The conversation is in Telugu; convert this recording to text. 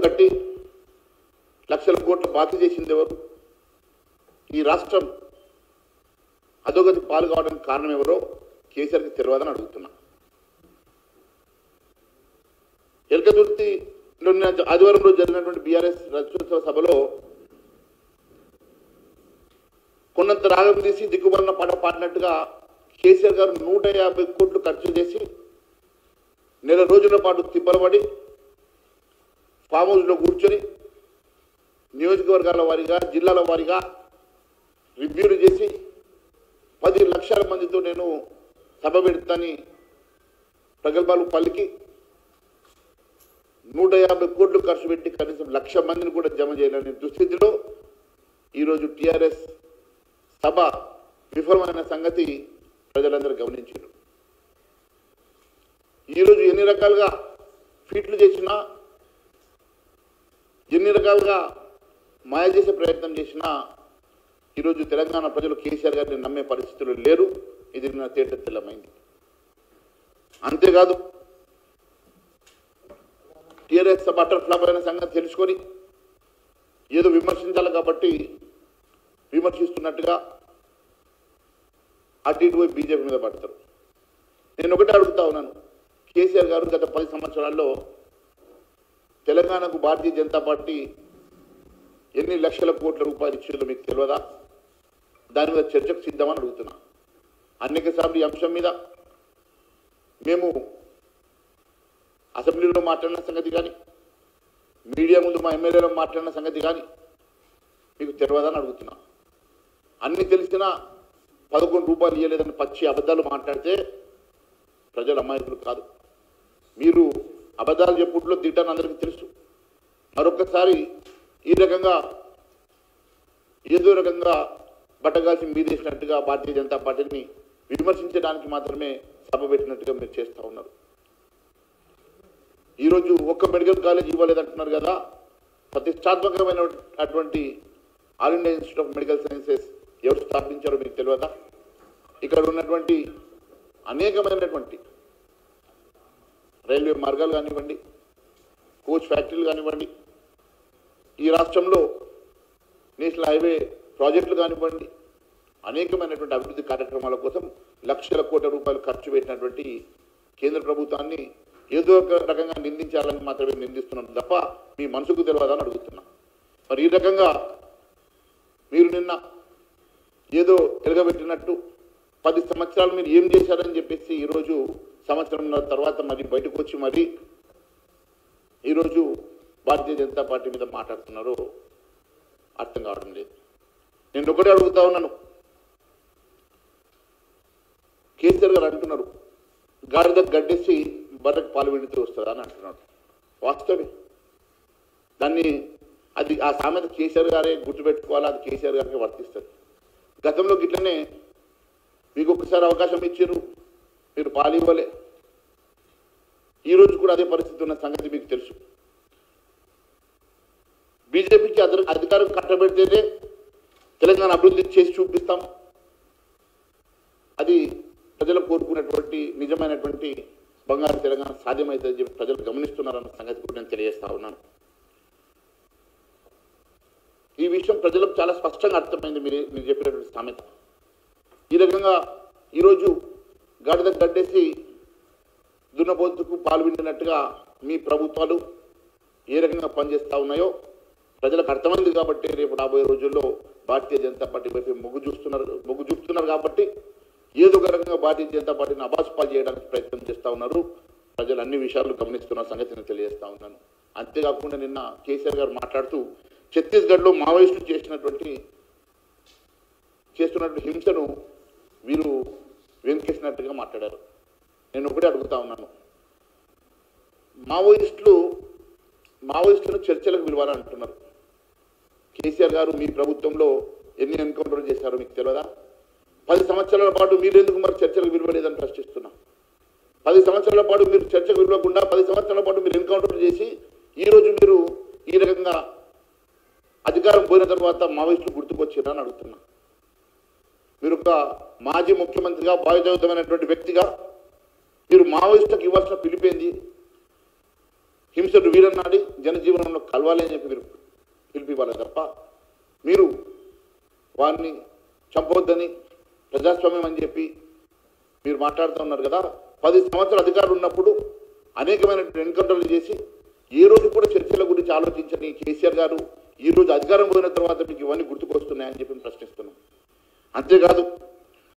కట్టి లక్షల కోట్ల బాకీ చేసింది ఎవరు? ఈ రాష్ట్రం అధోగతి పాలు కావడానికి కారణం ఎవరో కేసీఆర్కి తెలియదని అడుగుతున్నా. ఎలకతుర్తిలో ఆదివారం రోజు జరిగినటువంటి బీఆర్ఎస్ రజతోత్సవ సభలో కొన్నంత రాగం తీసి దిక్కుబడిన పాట పాడినట్టుగా కేసీఆర్ గారు 150 కోట్లు ఖర్చు చేసి నెల రోజుల పాటు తిప్పలబడి ఫామ్ హౌస్లో కూర్చొని నియోజకవర్గాల వారీగా జిల్లాల వారీగా రివ్యూలు చేసి 10 లక్షల మందితో నేను సభ పెడతాని ప్రగల్భాలు పలికి 150 కోట్లు ఖర్చు పెట్టి కనీసం 1,00,000 మందిని కూడా జమ చేయలేని దుస్థితిలో ఈరోజు టీఆర్ఎస్ సభ విఫలమైన సంగతి ప్రజలందరూ గమనించారు. ఈరోజు ఎన్ని రకాలుగా ఫీట్లు చేసినా, ఎన్ని రకాలుగా మాయ చేసే ప్రయత్నం చేసినా ఈరోజు తెలంగాణ ప్రజలు కేసీఆర్ గారిని నమ్మే పరిస్థితులు లేరు. ఇది నా తేట తెల్లమైంది. అంతేకాదు టీఆర్ఎస్ సభ అటర్ ఫ్లాప్ అయిన సంగతి తెలుసుకొని ఏదో విమర్శించాలి కాబట్టి విమర్శిస్తున్నట్టుగా అటు ఇటు పోయి బీజేపీ మీద పడతారు. నేను ఒకటే అడుగుతా ఉన్నాను, కేసీఆర్ గారు గత 10 సంవత్సరాల్లో తెలంగాణకు భారతీయ జనతా పార్టీ ఎన్ని లక్షల కోట్ల రూపాయలు ఇచ్చిందో మీకు తెలియదా? దాని మీద చర్చకు సిద్ధమని అడుగుతున్నా. అనేక సార్లు ఈ అంశం మీద మేము అసెంబ్లీలో మాట్లాడిన సంగతి కానీ, మీడియా ముందు మా ఎమ్మెల్యేలో మాట్లాడిన సంగతి కానీ మీకు తెలియదని అడుగుతున్నా. అన్ని తెలిసినా 11 రూపాయలు ఇవ్వలేదని పచ్చి అబద్ధాలు మాట్లాడితే ప్రజలు అమాయకులు కాదు. మీరు అబద్ధాలు చెప్పుట్లో దిట్టని అందరికీ తెలుసు. మరొకసారి ఈ రకంగా ఏదో రకంగా బట్టగాల్సి మీదేసినట్టుగా భారతీయ జనతా పార్టీని విమర్శించడానికి మాత్రమే సభ పెట్టినట్టుగా మీరు చేస్తూ ఉన్నారు. ఈరోజు ఒక్క మెడికల్ కాలేజ్ ఇవ్వలేదంటున్నారు కదా, ప్రతిష్టాత్మకమైనటువంటి All India Institute of Medical Sciences ఎవరు స్థాపించారో మీకు తెలియదా? ఇక్కడ ఉన్నటువంటి అనేకమైనటువంటి రైల్వే మార్గాలు కానివ్వండి, కోచ్ ఫ్యాక్టరీలు కానివ్వండి, ఈ రాష్ట్రంలో నేషనల్ హైవే ప్రాజెక్టులు కానివ్వండి, అనేకమైనటువంటి అభివృద్ధి కార్యక్రమాల కోసం లక్షల కోట్ల రూపాయలు ఖర్చు పెట్టినటువంటి కేంద్ర ప్రభుత్వాన్ని ఏదో ఒక రకంగా నిందించాలని మాత్రమే నిందిస్తున్నాం తప్ప మీ మనసుకు తెలియదని అడుగుతున్నా. మరి ఈ రకంగా మీరు నిన్న ఏదో ఎలగబెట్టినట్టు 10 సంవత్సరాలు మీరు ఏం చేశారని చెప్పేసి ఈరోజు సంవత్సరం తర్వాత మరి బయటకు వచ్చి మరి ఈరోజు భారతీయ జనతా పార్టీ మీద మాట్లాడుతున్నారో అర్థం కావడం లేదు. నేను ఒకటే అడుగుతా ఉన్నాను, కేసీఆర్ గారు అంటున్నారు గాడిద గడ్డేసి బర్రెకు పాలు విడితే వస్తుందా అని అంటున్నాడు. వాస్తవే. దాన్ని అది ఆ సామెత కేసీఆర్ గారే గుర్తుపెట్టుకోవాలా, అది కేసీఆర్ గారికి వర్తిస్తుంది. గతంలో గిట్లనే మీకు ఒకసారి అవకాశం ఇచ్చారు, మీరు పాలు ఇవ్వలే. ఈరోజు కూడా అదే పరిస్థితి ఉన్న సంగతి మీకు తెలుసు. బీజేపీకి అధికారం కట్టబెడితేనే తెలంగాణ అభివృద్ధి చేసి చూపిస్తాం, అది ప్రజలు కోరుకున్నటువంటి నిజమైనటువంటి బంగారు తెలంగాణ సాధ్యమవుతుందని చెప్పి ప్రజలు గమనిస్తున్నారన్న సంగతి కూడా నేను తెలియజేస్తా ఉన్నాను. ఈ విషయం ప్రజలకు చాలా స్పష్టంగా అర్థమైంది మీరు చెప్పినటువంటి సామెత. ఈ రకంగా ఈరోజు గాడిద గడ్డేసి దున్నపోతుకు పాలు విండినట్టుగా మీ ప్రభుత్వాలు ఏ రకంగా పనిచేస్తూ ఉన్నాయో ప్రజలకు అర్థమైంది కాబట్టి రేపు రాబోయే రోజుల్లో భారతీయ జనతా పార్టీ వైపు మొగ్గు చూపుతున్నారు కాబట్టి ఏదో ఒక రకంగా భారతీయ జనతా పార్టీని అబాసుపాలు చేయడానికి ప్రయత్నం చేస్తూ ఉన్నారు. ప్రజలు అన్ని విషయాలు గమనిస్తున్న సంగతి నేను తెలియజేస్తా ఉన్నాను. అంతేకాకుండా నిన్న కేసీఆర్ గారు మాట్లాడుతూ ఛత్తీస్గఢ్లో మావోయిస్టులు చేస్తున్నటువంటి హింసను వీరు వెనుకేసినట్టుగా మాట్లాడారు. నేను ఒకటే అడుగుతా ఉన్నాను, మావోయిస్టులను చర్చలకు పిలవాలని అంటున్నారు. కేసీఆర్ గారు మీ ప్రభుత్వంలో ఎన్ని ఎన్కౌంటర్లు చేశారో మీకు తెలియదా? 10 సంవత్సరాల పాటు మీరు ఎందుకు మరి చర్చలకు విలువలేదని ప్రశ్నిస్తున్నా. 10 సంవత్సరాల పాటు మీరు చర్చకు విలువకుండా 10 సంవత్సరాల పాటు మీరు ఎన్కౌంటర్లు చేసి ఈరోజు మీరు ఈ రకంగా అధికారం పోయిన తర్వాత మావోయిస్టులు గుర్తుకొచ్చారని అడుగుతున్నా. మీరు ఒక మాజీ ముఖ్యమంత్రిగా బాధ్యతమైనటువంటి వ్యక్తిగా మీరు మావోయిస్టులకు ఇవ్వాల్సిన పిలిపేంది? హింసను వీరన్నాడి జనజీవనంలో కలవాలి అని చెప్పి మీరు పిలిపివ్వాలి తప్ప మీరు వారిని చంపవద్దని ప్రజాస్వామ్యం అని చెప్పి మీరు మాట్లాడుతూ ఉన్నారు కదా. 10 సంవత్సరాల అధికారులు ఉన్నప్పుడు అనేకమైనటువంటి ఎన్కౌంటర్లు చేసి ఏ రోజు కూడా చర్చల గురించి ఆలోచించని కేసీఆర్ గారు ఈ రోజు అధికారం పోయిన తర్వాత మీకు ఇవన్నీ గుర్తుకొస్తున్నాయని చెప్పి ప్రశ్నిస్తున్నాం. అంతేకాదు